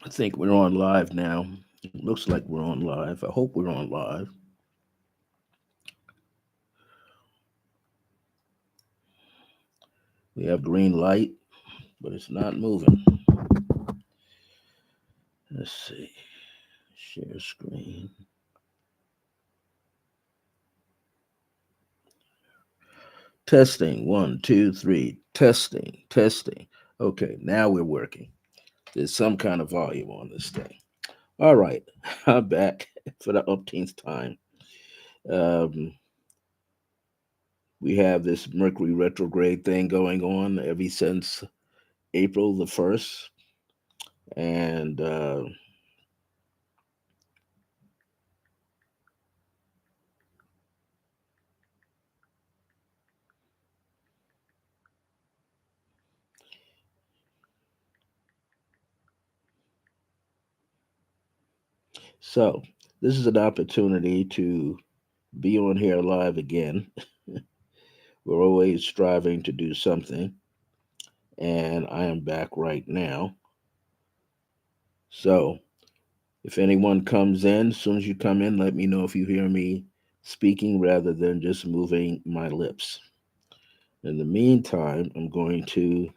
I think we're on live now. It looks like we're on live. I hope we're on live. We have green light, but it's not moving. Let's see. Share screen. Testing. One, two, three. Testing. Testing. Okay, now we're working. There's some kind of volume on this thing. All right, I'm back for the umpteenth time. Um, we have this Mercury retrograde thing going on ever since April the 1st. And so this is an opportunity to be on here live again. We're always striving to do something, and I am back right now. So if anyone comes in, as soon as you come in, let me know if you hear me speaking rather than just moving my lips. In the meantime, I'm going to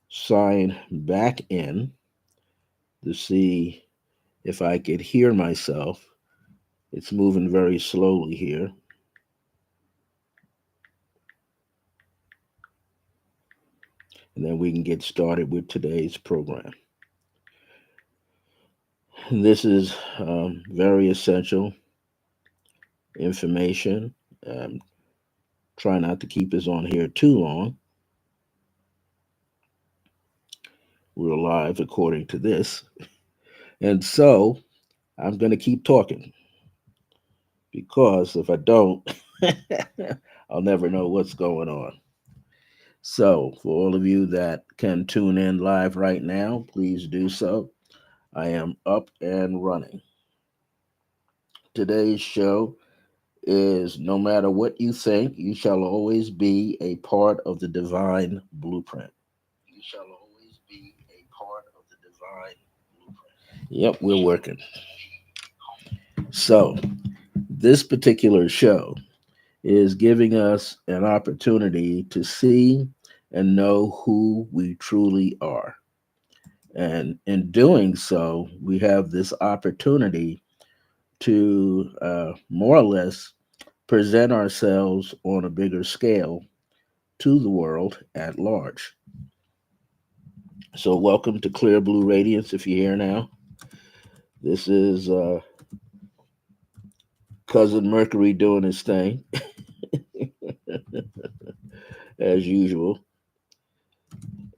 sign back in to see if I could hear myself. It's moving very slowly here. And then we can get started with today's program. This is very essential information. Um, Try not to keep us on here too long. We're live according to this. And so I'm going to keep talking because if I don't, I'll never know what's going on. So, for all of you that can tune in live right now, please do so. I am up and running. Today's show is no matter what you think, you shall always be a part of the divine blueprint. You shall always be a part of the divine blueprint. Yep, we're working. So, this particular show is giving us an opportunity to see and know who we truly are. And in doing so, we have this opportunity to more or less present ourselves on a bigger scale to the world at large. So, welcome to Clear Blue Radiance if you're here now. This is Cousin Mercury doing his thing, as usual.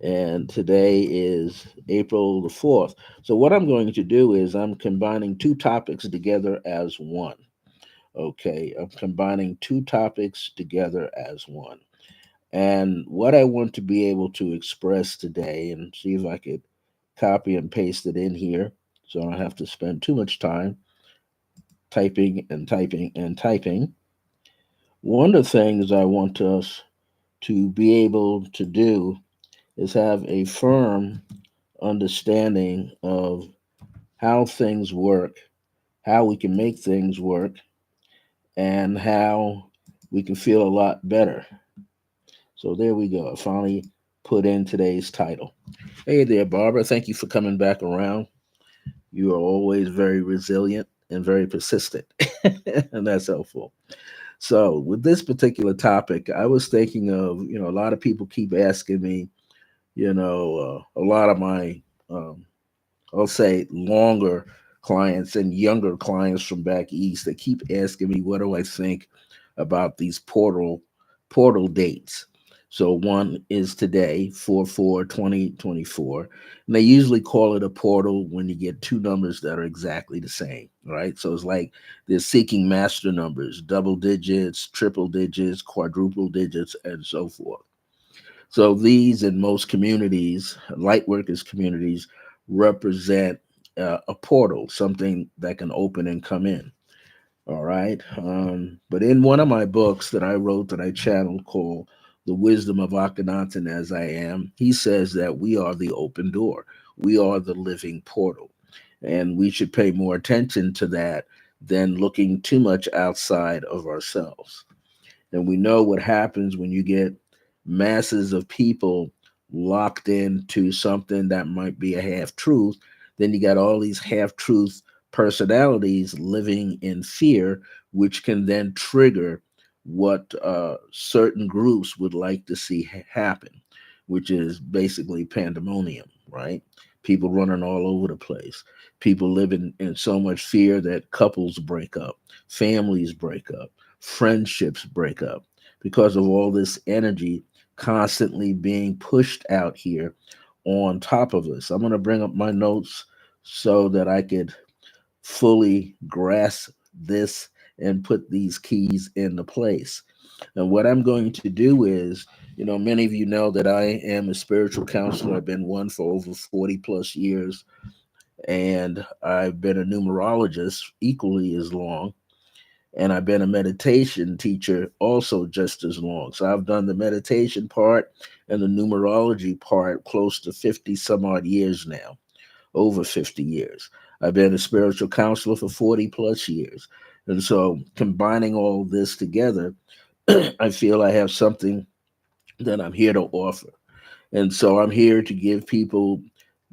And today is April the 4th. So, what I'm going to do is I'm combining two topics together as one. Okay, I'm combining two topics together as one. And what I want to be able to express today, and see if I could copy and paste it in here so I don't have to spend too much time typing and typing and typing. One of the things I want us to be able to do is have a firm understanding of how things work, how we can make things work, and how we can feel a lot better. So there we go. I finally put in today's title. Hey there, Barbara. Thank you for coming back around. You are always very resilient and very persistent, and that's helpful. So, with this particular topic, I was thinking of, a lot of people keep asking me, a lot of my, um, I'll say, longer clients and younger clients from back east, they keep asking me, what do I think about these portal dates? So one is today, 4/4/2024. And they usually call it a portal when you get two numbers that are exactly the same, right? So it's like they're seeking master numbers, double digits, triple digits, quadruple digits, and so forth. So these in most communities, light workers communities, represent a portal, something that can open and come in. All right. But in one of my books that I wrote that I channeled called The Wisdom of Akhenaten as I Am, he says that we are the open door. We are the living portal. And we should pay more attention to that than looking too much outside of ourselves. And we know what happens when you get masses of people locked into something that might be a half truth. Then you got all these half truth personalities living in fear, which can then trigger what certain groups would like to see happen, which is basically pandemonium, right? People running all over the place. People living in so much fear that couples break up, families break up, friendships break up because of all this energy constantly being pushed out here on top of us. I'm going to bring up my notes so that I could fully grasp this and put these keys into place. And what I'm going to do is, many of you know that I am a spiritual counselor. I've been one for over 40 plus years, and I've been a numerologist equally as long, and I've been a meditation teacher also just as long. So I've done the meditation part and the numerology part close to 50 some odd years now, over 50 years. I've been a spiritual counselor for 40 plus years. And so combining all this together, I feel I have something that I'm here to offer. And so I'm here to give people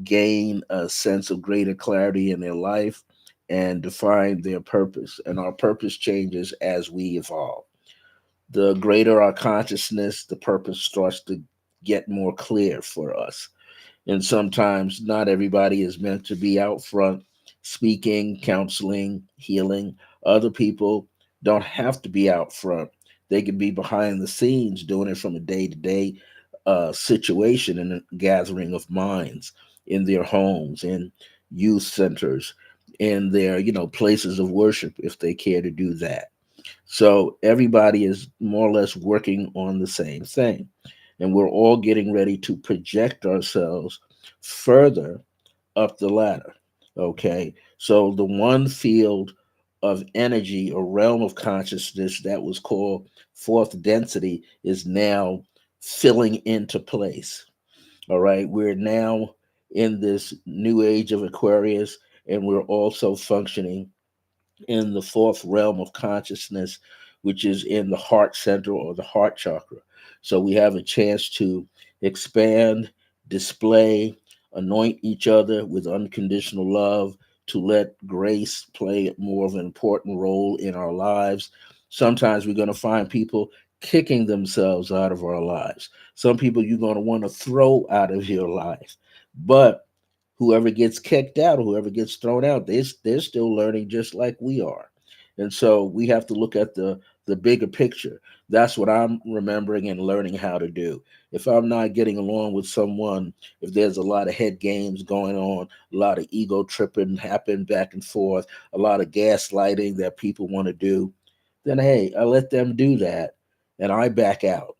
gain a sense of greater clarity in their life and define their purpose. And our purpose changes as we evolve. The greater our consciousness, the purpose starts to get more clear for us. And sometimes not everybody is meant to be out front speaking, counseling, healing. Other people don't have to be out front. They can be behind the scenes doing it from a day to day situation in a gathering of minds in their homes, in youth centers, in their places of worship if they care to do that. So everybody is more or less working on the same thing. And we're all getting ready to project ourselves further up the ladder. Okay. So the one field of energy or realm of consciousness that was called fourth density is now filling into place. All right. We're now in this new age of Aquarius, and we're also functioning in the fourth realm of consciousness, which is in the heart center or the heart chakra. So we have a chance to expand, display, anoint each other with unconditional love, to let grace play more of an important role in our lives. Sometimes we're going to find people kicking themselves out of our lives. Some people you're going to want to throw out of your life. But whoever gets kicked out, whoever gets thrown out, they're still learning just like we are. And so we have to look at the bigger picture. That's what I'm remembering and learning how to do. If I'm not getting along with someone, if there's a lot of head games going on, a lot of ego tripping happen back and forth, a lot of gaslighting that people want to do, then hey, I let them do that and I back out.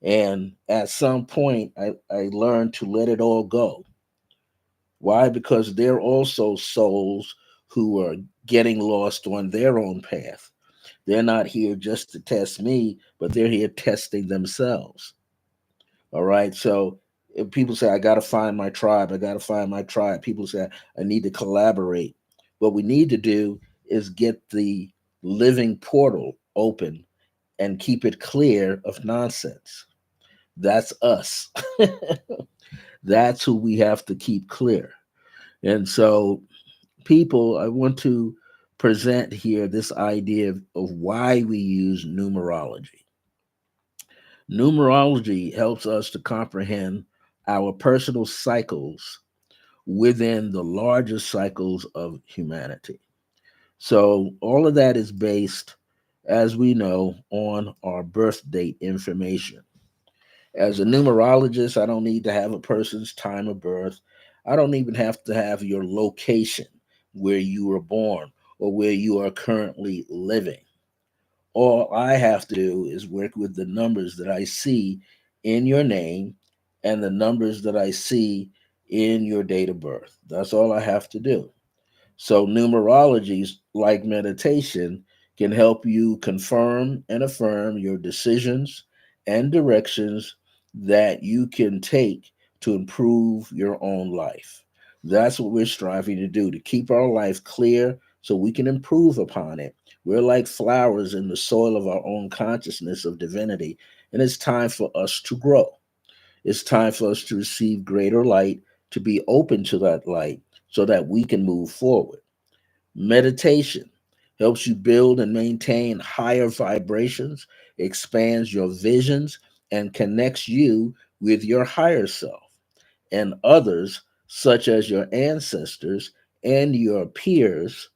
And at some point I learned to let it all go. Why? Because they're also souls who are getting lost on their own path. They're not here just to test me, but they're here testing themselves. All right. So if people say, I got to find my tribe, I got to find my tribe. People say, I need to collaborate. What we need to do is get the living portal open and keep it clear of nonsense. That's us. That's who we have to keep clear. And so people, I want to present here this idea of why we use numerology. Numerology helps us to comprehend our personal cycles within the larger cycles of humanity. So, all of that is based, as we know, on our birth date information. As a numerologist, I don't need to have a person's time of birth. I don't even have to have your location where you were born or where you are currently living. All I have to do is work with the numbers that I see in your name and the numbers that I see in your date of birth. That's all I have to do. So, numerologies, like meditation, can help you confirm and affirm your decisions and directions that you can take to improve your own life. That's what we're striving to do, to keep our life clear so we can improve upon it. We're like flowers in the soil of our own consciousness of divinity, and it's time for us to grow. It's time for us to receive greater light, to be open to that light so that we can move forward. Meditation helps you build and maintain higher vibrations, expands your visions, and connects you with your higher self and others, such as your ancestors and your peers,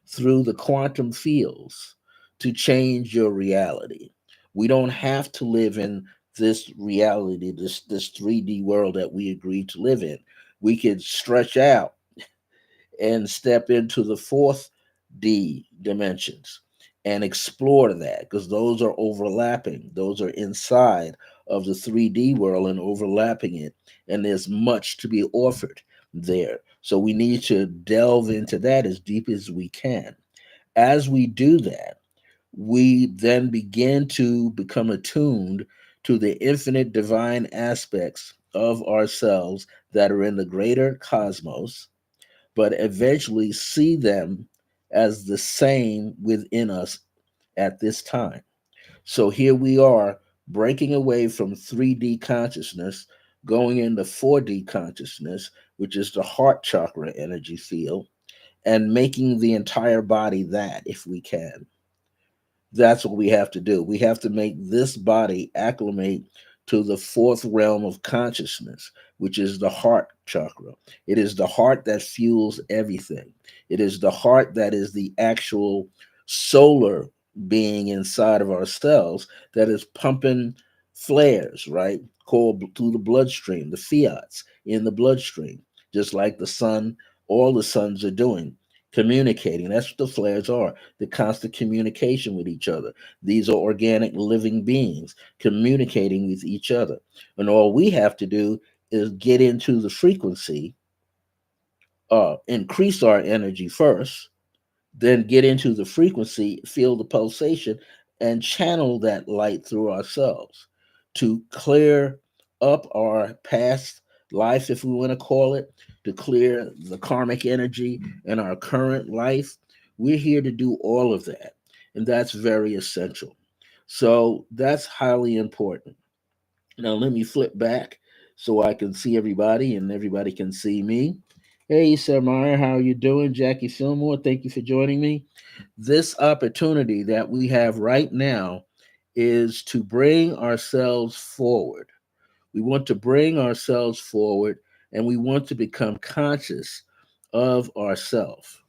through the quantum fields to change your reality. We don't have to live in this reality, this 3D world that we agreed to live in. We could stretch out and step into the fourth D dimensions and explore that, because those are overlapping. Those are inside of the 3D world and overlapping it. And there's much to be offered there. So we need to delve into that as deep as we can. As we do that, we then begin to become attuned to the infinite divine aspects of ourselves that are in the greater cosmos, but eventually see them as the same within us at this time. So here we are breaking away from 3D consciousness, going into 4D consciousness, which is the heart chakra energy field, and making the entire body that if we can. That's what we have to do. We have to make this body acclimate to the fourth realm of consciousness, which is the heart chakra. It is the heart that fuels everything. It is the heart that is the actual solar being inside of ourselves that is pumping flares, right? Called through the bloodstream, the fiats in the bloodstream, just like the sun, all the suns are doing, communicating. That's what the flares are, the constant communication with each other. These are organic living beings communicating with each other. And all we have to do is get into the frequency, increase our energy first, then get into the frequency, feel the pulsation, and channel that light through ourselves to clear up our past life, if we want to call it, to clear the karmic energy in our current life. We're here to do all of that, and that's very essential. So that's highly important. Now, let me flip back so I can see everybody and everybody can see me. Hey, Samara, how are you doing? Jackie Fillmore, thank you for joining me. This opportunity that we have right now is to bring ourselves forward. We want to bring ourselves forward and we want to become conscious of ourselves.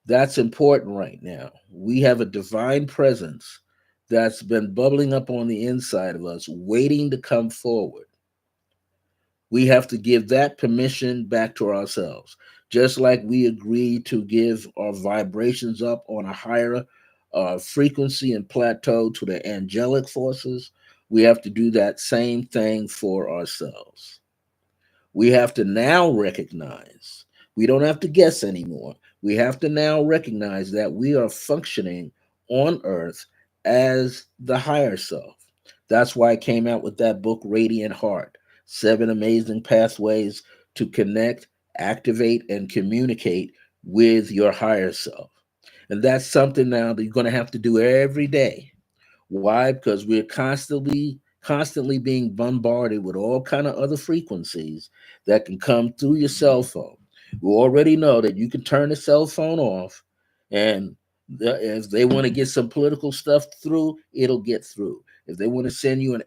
That's important right now. We have a divine presence that's been bubbling up on the inside of us, waiting to come forward. We have to give that permission back to ourselves. Just like we agreed to give our vibrations up on a higher frequency and plateau to the angelic forces, we have to do that same thing for ourselves. We have to now recognize, we don't have to guess anymore. We have to now recognize that we are functioning on earth as the higher self. That's why I came out with that book, Radiant Heart, Seven Amazing Pathways to Connect, Activate, and Communicate with Your Higher Self. And that's something now that you're going to have to do every day. Why? Because we're constantly being bombarded with all kind of other frequencies that can come through your cell phone. We already know that you can turn the cell phone off, and if they want to get some political stuff through, it'll get through. If they want to send you an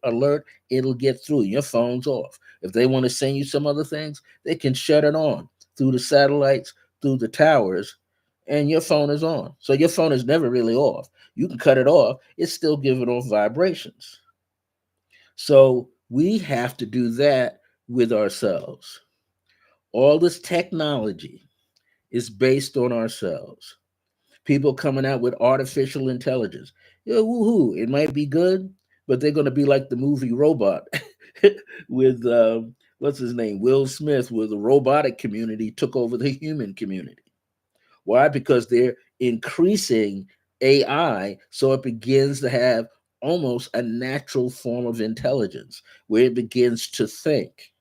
alert, it'll get through. Your phone's off. If they want to send you some other things, they can shut it on through the satellites, through the towers, and your phone is on. So your phone is never really off. You can cut it off, it's still giving off vibrations. So we have to do that with ourselves. All this technology is based on ourselves. People coming out with artificial intelligence. Yeah, woohoo, it might be good, but they're going to be like the movie Robot with, what's his name? Will Smith, where the robotic community took over the human community. Why? Because they're increasing AI so it begins to have almost a natural form of intelligence where it begins to think.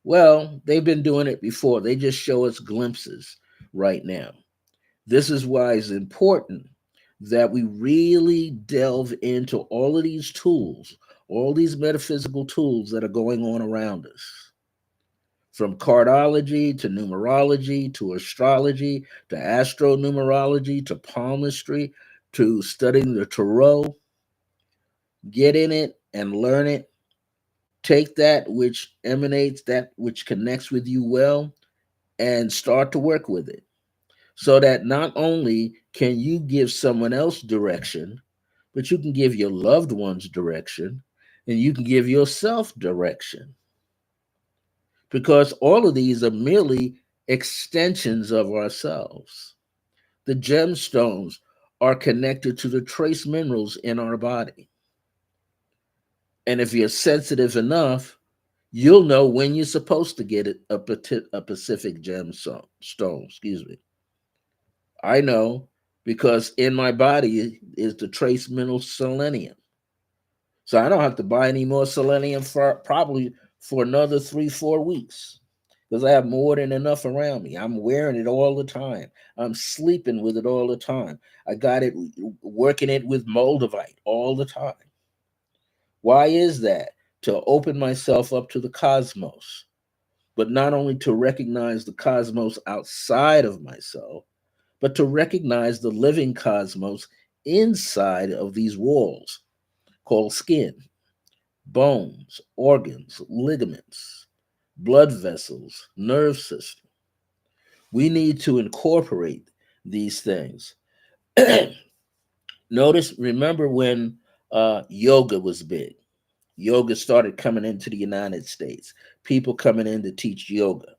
Well, they've been doing it before. They just show us glimpses right now. This is why it's important that we really delve into all of these tools, all these metaphysical tools that are going on around us. From cardology to numerology to astrology to astronumerology to palmistry to studying the tarot, get in it and learn it. Take that which emanates, that which connects with you well, and start to work with it so that not only can you give someone else direction, but you can give your loved ones direction and you can give yourself direction because all of these are merely extensions of ourselves. The gemstones are connected to the trace minerals in our body. And if you're sensitive enough, you'll know when you're supposed to get a Pacific gemstone. Excuse me. I know because in my body is the trace mineral selenium. So I don't have to buy any more selenium for probably for another 3, 4 weeks because I have more than enough around me. I'm wearing it all the time. I'm sleeping with it all the time. I got it working it with moldavite all the time. Why is that? To open myself up to the cosmos, but not only to recognize the cosmos outside of myself, but to recognize the living cosmos inside of these walls called skin, bones, organs, ligaments, blood vessels, nerve system. We need to incorporate these things. Notice, remember when yoga was big? Yoga started coming into the United States, people coming in to teach yoga.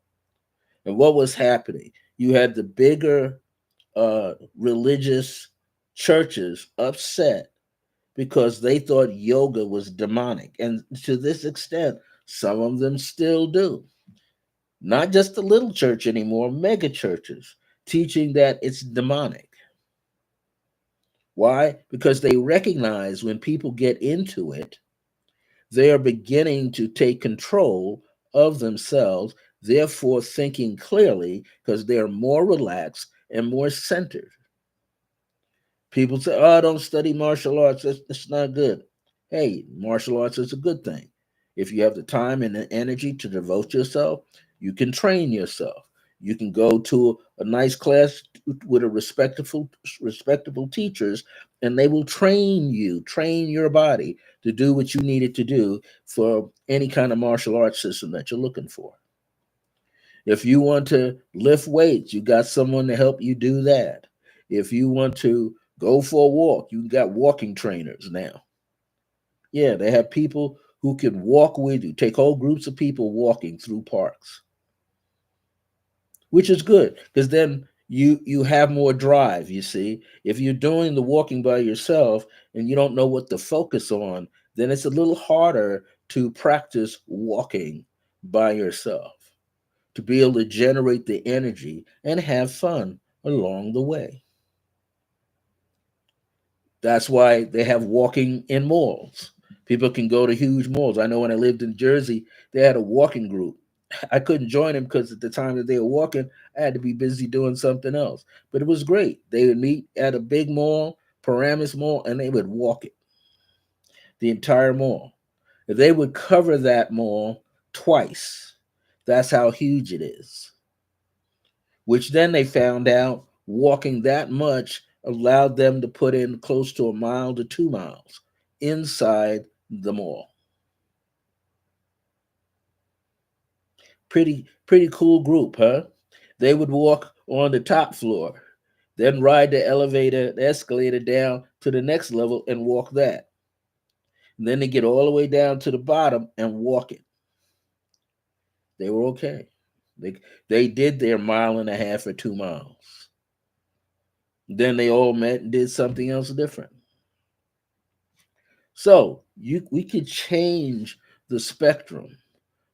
And what was happening? You had the bigger religious churches upset because they thought yoga was demonic. And to this extent, some of them still do. Not just the little church anymore, mega churches teaching that it's demonic. Why? Because they recognize when people get into it, they are beginning to take control of themselves, therefore thinking clearly because they're more relaxed and more centered. People say, "Oh, I don't study martial arts. That's not good." Hey, martial arts is a good thing. If you have the time and the energy to devote yourself, you can train yourself. You can go to a nice class with a respectable teachers, and they will train you, train your body to do what you need it to do for any kind of martial arts system that you're looking for. If you want to lift weights, you got someone to help you do that. If you want to go for a walk, you got walking trainers now. Yeah, they have people who can walk with you, take whole groups of people walking through parks, which is good because then you have more drive, you see. If you're doing the walking by yourself and you don't know what to focus on, then it's a little harder to practice walking by yourself, to be able to generate the energy and have fun along the way. That's why they have walking in malls. People can go to huge malls. I know when I lived in Jersey, they had a walking group. I couldn't join them because at the time that they were walking, I had to be busy doing something else. But it was great. They would meet at a big mall, Paramus Mall, and they would walk it, the entire mall. They would cover that mall twice. That's how huge it is. Which then they found out walking that much allowed them to put in close to a mile to 2 miles inside the mall. Pretty cool group, huh? They would walk on the top floor, then ride the escalator down to the next level and walk that. And then they get all the way down to the bottom and walk it. They were okay. They they did their mile and a half or 2 miles. Then they all met and did something else different. So we could change the spectrum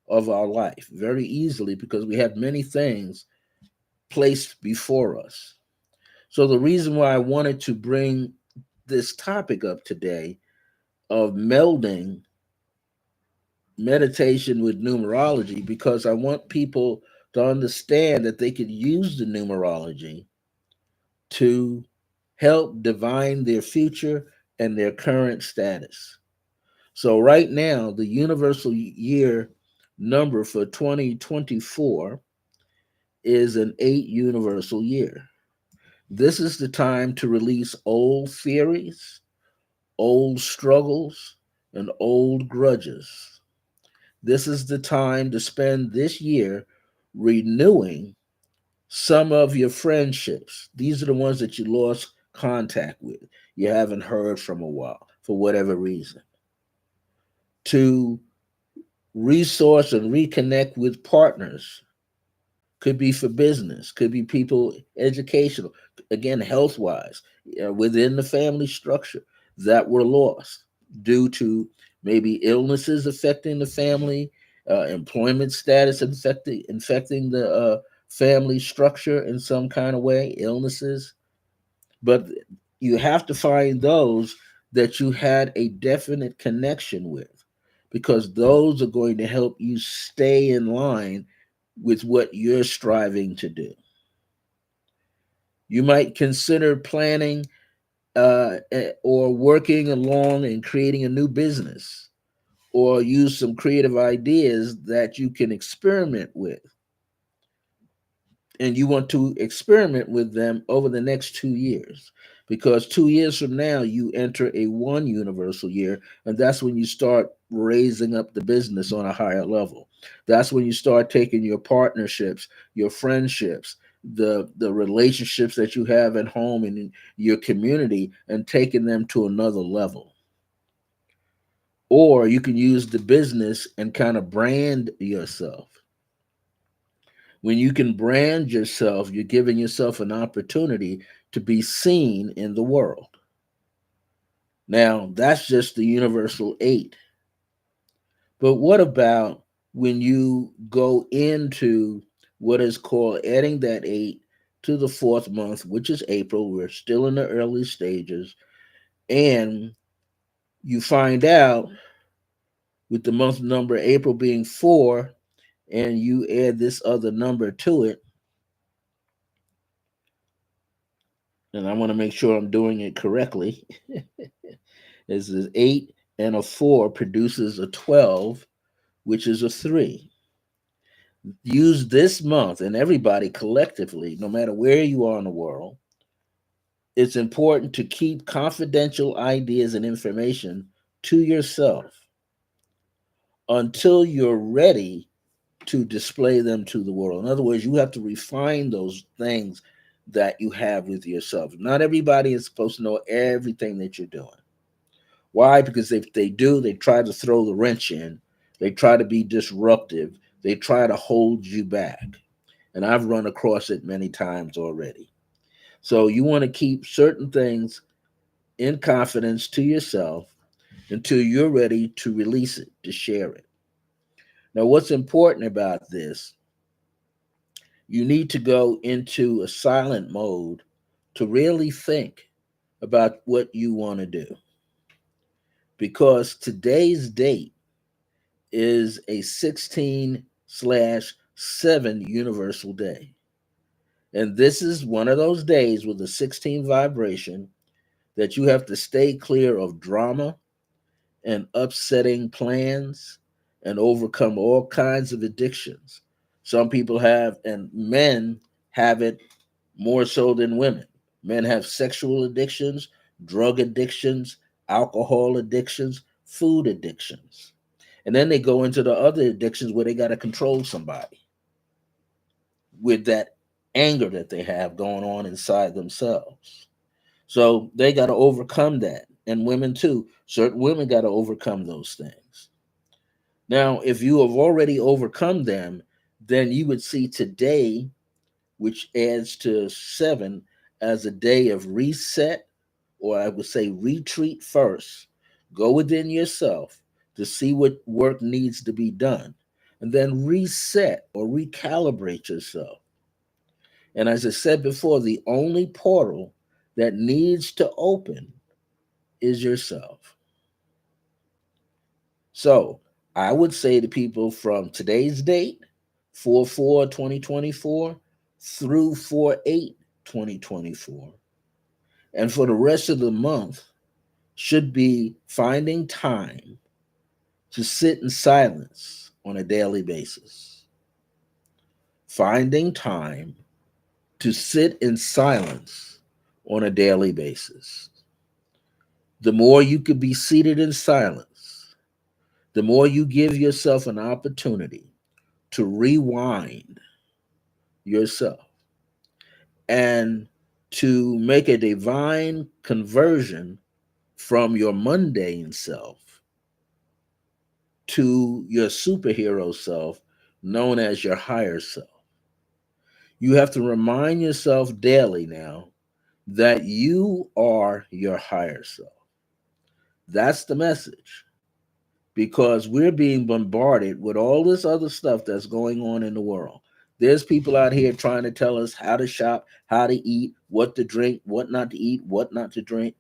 of our life very easily because we have many things placed before us. So the reason why I wanted to bring this topic up today of melding meditation with numerology because I want people to understand that they could use the numerology to help divine their future and their current status. So, right now, the universal year number for 2024 is an 8 universal year. This is the time to release old theories, old struggles, and old grudges. This is the time to spend this year renewing some of your friendships. These are the ones that you lost contact with. You haven't heard from a while for whatever reason. To resource and reconnect with partners. Could be for business, could be people educational, again, health wise, within the family structure that were lost due to maybe illnesses affecting the family, employment status infecting the family structure in some kind of way, illnesses. But you have to find those that you had a definite connection with because those are going to help you stay in line with what you're striving to do. You might consider planning or working along and creating a new business or use some creative ideas that you can experiment with, and you want to experiment with them over the next 2 years, because 2 years from now you enter a one universal year, and that's when you start raising up the business on a higher level. That's when you start taking your partnerships, your friendships, the relationships that you have at home and in your community, and taking them to another level. Or you can use the business and kind of brand yourself. When you can brand yourself, you're giving yourself an opportunity to be seen in the world. Now, that's just the universal eight. But what about when you go into what is called adding that eight to the fourth month, which is April? We're still in the early stages. And you find out with the month number April being four, and you add this other number to it, and I want to make sure I'm doing it correctly. This is 8 and a 4 produces a 12, which is a 3. Use this month, and everybody collectively, no matter where you are in the world, it's important to keep confidential ideas and information to yourself until you're ready to display them to the world. In other words, you have to refine those things that you have with yourself. Not everybody is supposed to know everything that you're doing. Why? Because if they do, they try to throw the wrench in. They try to be disruptive. They try to hold you back. And I've run across it many times already. So you want to keep certain things in confidence to yourself until you're ready to release it, to share it. Now, what's important about this, you need to go into a silent mode to really think about what you want to do. Because today's date is a 16/7 universal day. And this is one of those days with a 16 vibration that you have to stay clear of drama and upsetting plans and overcome all kinds of addictions. Some people have, and men have it more so than women. Men have sexual addictions, drug addictions, alcohol addictions, food addictions. And then they go into the other addictions where they got to control somebody with that anger that they have going on inside themselves. So they got to overcome that. And women too. Certain women got to overcome those things. Now, if you have already overcome them, then you would see today, which adds to 7, as a day of reset, or I would say retreat first. Go within yourself to see what work needs to be done, and then reset or recalibrate yourself. And as I said before, the only portal that needs to open is yourself. So I would say to people from today's date, 4/4/2024, through 4/8/2024, and for the rest of the month, should be finding time to sit in silence on a daily basis. Finding time to sit in silence on a daily basis. The more you could be seated in silence, the more you give yourself an opportunity to rewind yourself and to make a divine conversion from your mundane self to your superhero self, known as your higher self. You have to remind yourself daily now that you are your higher self. That's the message, because we're being bombarded with all this other stuff that's going on in the world. There's people out here trying to tell us how to shop, how to eat, what to drink, what not to eat, what not to drink.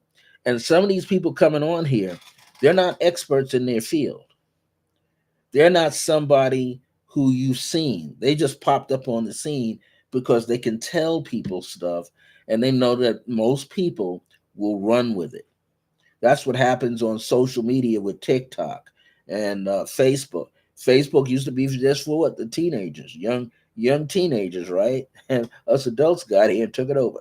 And some of these people coming on here, they're not experts in their field. They're not somebody who you've seen. They just popped up on the scene because they can tell people stuff and they know that most people will run with it. That's what happens on social media with TikTok and Facebook. Facebook used to be just for what? The teenagers, young teenagers, right? And us adults got here and took it over.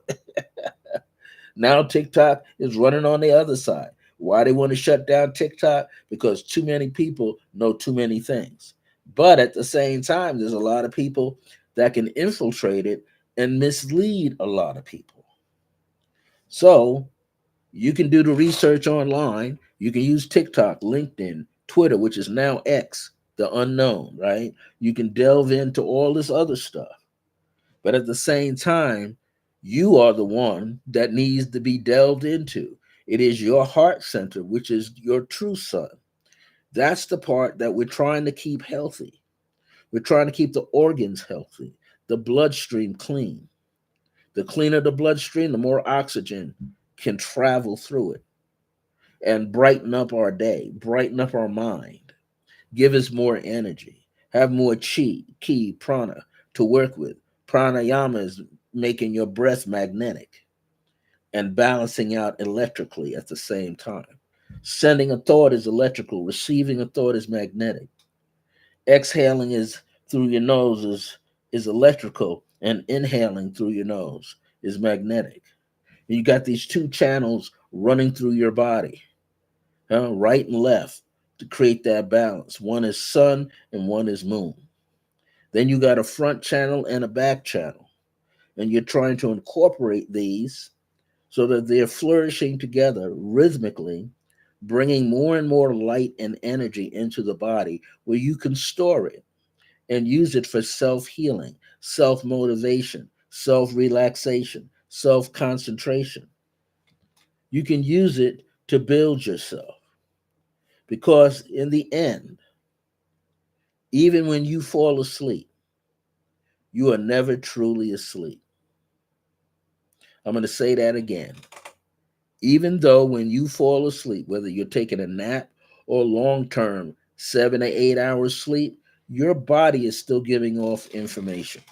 Now TikTok is running on the other side. Why they want to shut down TikTok? Because too many people know too many things. But at the same time, there's a lot of people that can infiltrate it and mislead a lot of people. So you can do the research online. You can use TikTok, LinkedIn, Twitter, which is now X, the unknown, right? You can delve into all this other stuff. But at the same time, you are the one that needs to be delved into. It is your heart center, which is your true sun. That's the part that we're trying to keep healthy. We're trying to keep the organs healthy, the bloodstream clean. The cleaner the bloodstream, the more oxygen can travel through it and brighten up our day, brighten up our mind, give us more energy, have more chi, ki, prana to work with. Pranayama is making your breath magnetic and balancing out electrically at the same time. Sending a thought is electrical, receiving a thought is magnetic. Exhaling is through your nose is electrical, and inhaling through your nose is magnetic. And you got these two channels running through your body, right and left, to create that balance. One is sun and one is moon. Then you got a front channel and a back channel, and you're trying to incorporate these so that they're flourishing together rhythmically, bringing more and more light and energy into the body where you can store it and use it for self healing, self motivation, self relaxation, self concentration. You can use it to build yourself, because in the end, even when you fall asleep, you are never truly asleep. I'm going to say that again. Even though when you fall asleep, whether you're taking a nap or long term 7 to 8 hours sleep, your body is still giving off information.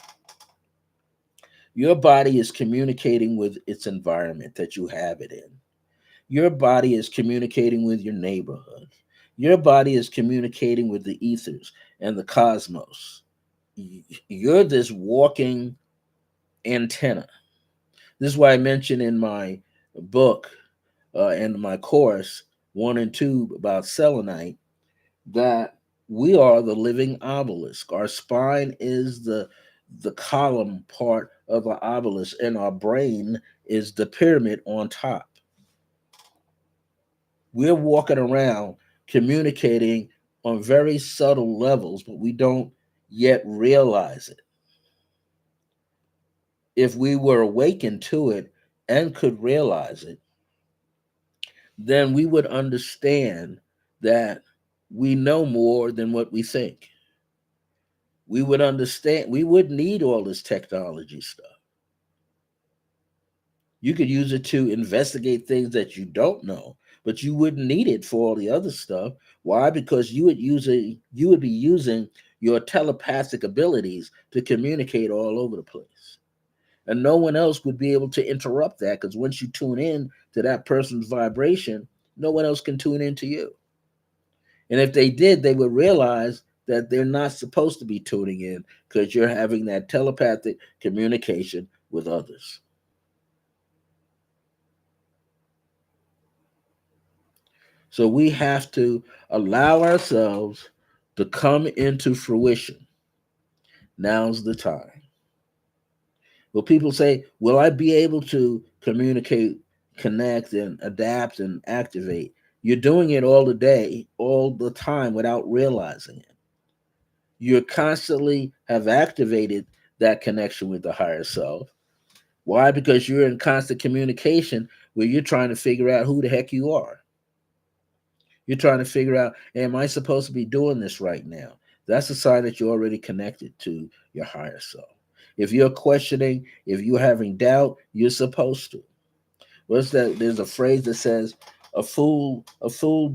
Your body is communicating with its environment that you have it in. Your body is communicating with your neighborhood. Your body is communicating with the ethers and the cosmos. You're this walking antenna. This is why I mentioned in my book and my course 1 and 2 about selenite that we are the living obelisk. Our spine is the column part of the obelisk, and our brain is the pyramid on top. We're walking around communicating on very subtle levels, but we don't yet realize it. If we were awakened to it and could realize it, then we would understand that we know more than what we think. We would understand, we wouldn't need all this technology stuff. You could use it to investigate things that you don't know, but you wouldn't need it for all the other stuff. Why? Because you would be using your telepathic abilities to communicate all over the place. And no one else would be able to interrupt that, because once you tune in to that person's vibration, no one else can tune into you. And if they did, they would realize that they're not supposed to be tuning in, because you're having that telepathic communication with others. So we have to allow ourselves to come into fruition. Now's the time. Well, people say, will I be able to communicate, connect, and adapt and activate? You're doing it all the day, all the time without realizing it. You constantly have activated that connection with the higher self. Why? Because you're in constant communication where you're trying to figure out who the heck you are. You're trying to figure out, am I supposed to be doing this right now? That's a sign that you're already connected to your higher self. If you're questioning, if you're having doubt, you're supposed to. What's that? There's a phrase that says, a fool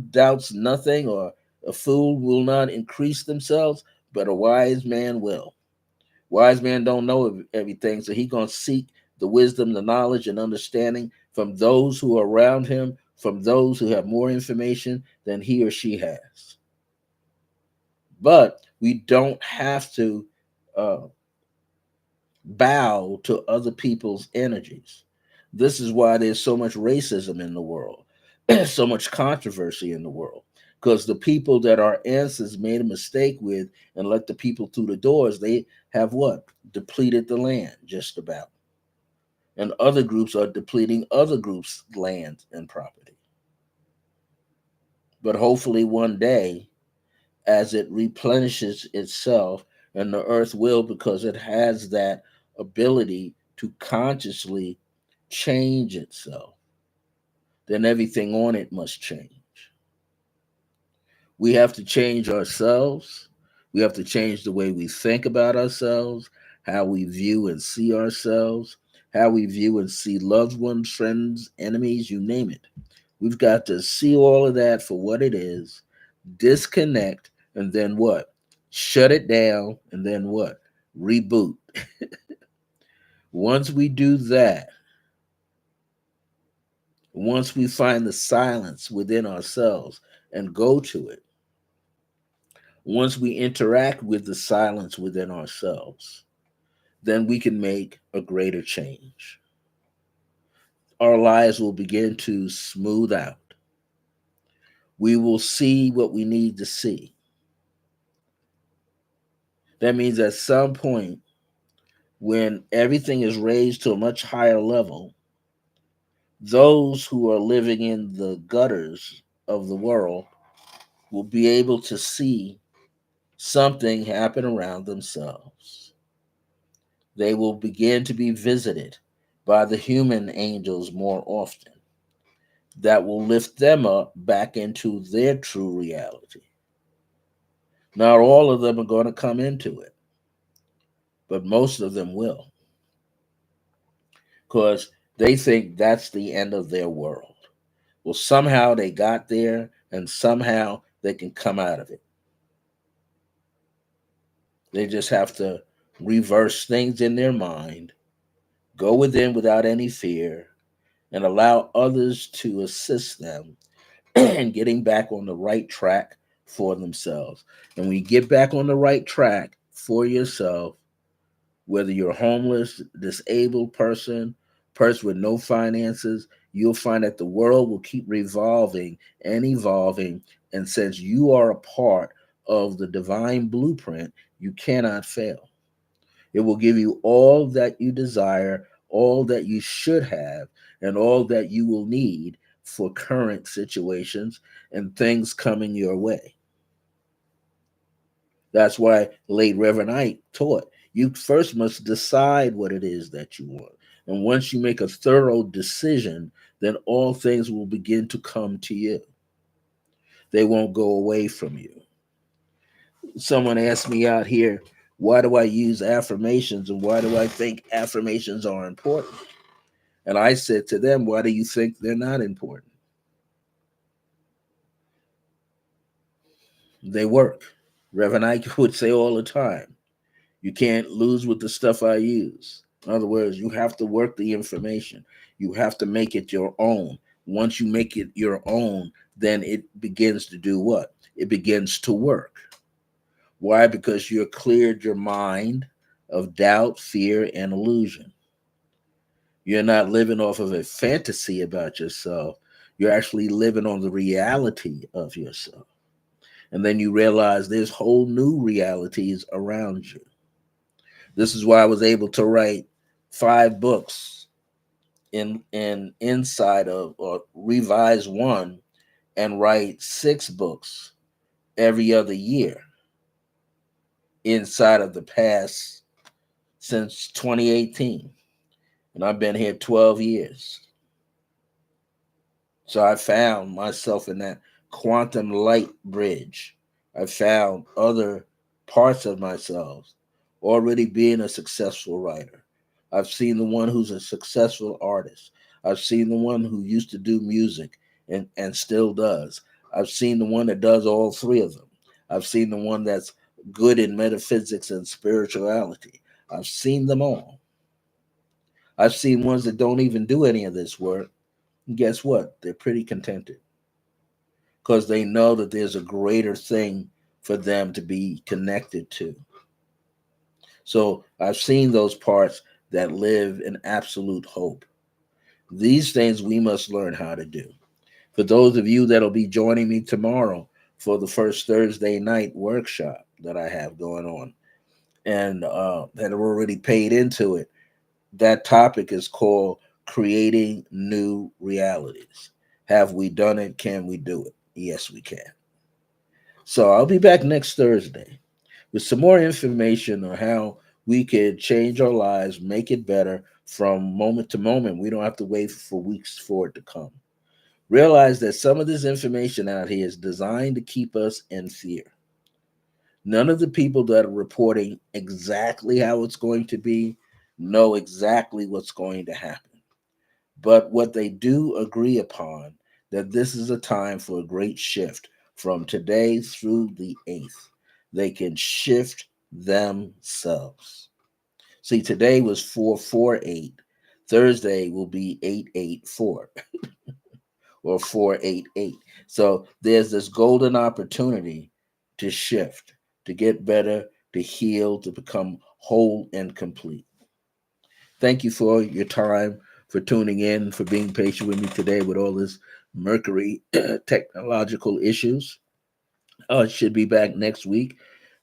doubts nothing, or a fool will not increase themselves, but a wise man will. Wise man don't know everything, so he gonna seek the wisdom, the knowledge, and understanding from those who are around him, from those who have more information than he or she has. But we don't have to uh, bow to other people's energies. This is why there's so much racism in the world, so much controversy in the world. Because the people that our ancestors made a mistake with and let the people through the doors, they have what? Depleted the land, just about. And other groups are depleting other groups' land and property. But hopefully, one day, as it replenishes itself, and the earth will, because it has that ability to consciously change itself, then everything on it must change. We have to change ourselves. We have to change the way we think about ourselves, how we view and see ourselves, how we view and see loved ones, friends, enemies, you name it. We've got to see all of that for what it is, disconnect, and then what? Shut it down, and then what? Reboot. Once we do that, once we find the silence within ourselves and go to it, once we interact with the silence within ourselves, then we can make a greater change. Our lives will begin to smooth out. We will see what we need to see. That means at some point, when everything is raised to a much higher level, those who are living in the gutters of the world will be able to see something happen around themselves. They will begin to be visited by the human angels more often. That will lift them up back into their true reality. Not all of them are going to come into it, but most of them will, because they think that's the end of their world. Well, somehow they got there, and somehow they can come out of it. They just have to reverse things in their mind, go within without any fear, and allow others to assist them in getting back on the right track for themselves. And when you get back on the right track for yourself, whether you're a homeless, disabled person with no finances, you'll find that the world will keep revolving and evolving. And since you are a part of the divine blueprint, you cannot fail. It will give you all that you desire, all that you should have, and all that you will need for current situations and things coming your way. That's why late Reverend Ike taught you first must decide what it is that you want. And once you make a thorough decision, then all things will begin to come to you. They won't go away from you. Someone asked me out here, why do I use affirmations and why do I think affirmations are important? And I said to them, why do you think they're not important? They work. Reverend Ike would say all the time, you can't lose with the stuff I use. In other words, you have to work the information. You have to make it your own. Once you make it your own, then it begins to do what? It begins to work. Why? Because you cleared your mind of doubt, fear, and illusion. You're not living off of a fantasy about yourself. You're actually living on the reality of yourself. And then you realize there's whole new realities around you. This is why I was able to write 5 books in inside of, or revise one and write 6 books every other year inside of the past since 2018. And I've been here 12 years. So I found myself in that quantum light bridge. I found other parts of myself already being a successful writer. I've seen the one who's a successful artist. I've seen the one who used to do music and still does. I've seen the one that does all 3 of them. I've seen the one that's good in metaphysics and spirituality. I've seen them all. I've seen ones that don't even do any of this work. And guess what? They're pretty contented because they know that there's a greater thing for them to be connected to. So I've seen those parts that live in absolute hope. These things we must learn how to do. For those of you that'll be joining me tomorrow for the first Thursday night workshop that I have going on, and that are already paid into it, that topic is called Creating New Realities. Have we done it? Can we do it? Yes, we can. So I'll be back next Thursday with some more information on how we could change our lives, make it better from moment to moment. We don't have to wait for weeks for it to come. Realize that some of this information out here is designed to keep us in fear. None of the people that are reporting exactly how it's going to be know exactly what's going to happen. But what they do agree upon that this is a time for a great shift from today through the 8th. They can shift themselves. See, today was 448. Thursday will be 884 or 488. So there's this golden opportunity to shift, to get better, to heal, to become whole and complete. Thank you for your time, for tuning in, for being patient with me today with all this Mercury technological issues. Should be back next week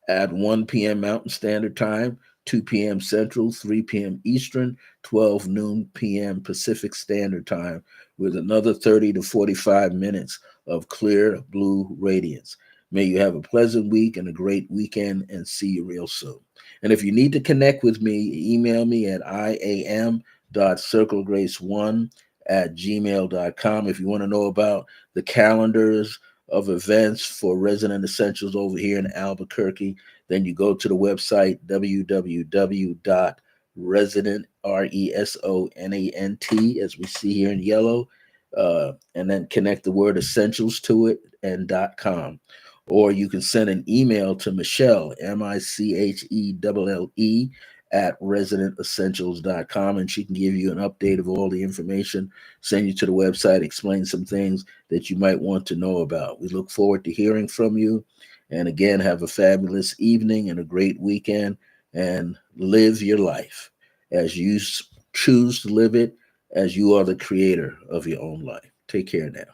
at 1 p.m. Mountain Standard Time, 2 p.m. Central, 3 p.m. Eastern, 12 noon p.m. Pacific Standard Time, with another 30 to 45 minutes of clear blue radiance. May you have a pleasant week and a great weekend, and see you real soon. And if you need to connect with me, email me at iam.circlegrace1@gmail.com. If you want to know about the calendars of events for Resonant Essentials over here in Albuquerque, then you go to the website www.resonant, RESONANT, as we see here in yellow, and then connect the word essentials to it and .com. Or you can send an email to Michelle, MICHELLE, at resonantessentials.com, and she can give you an update of all the information, send you to the website, explain some things that you might want to know about. We look forward to hearing from you. And again, have a fabulous evening and a great weekend, and live your life as you choose to live it, as you are the creator of your own life. Take care now.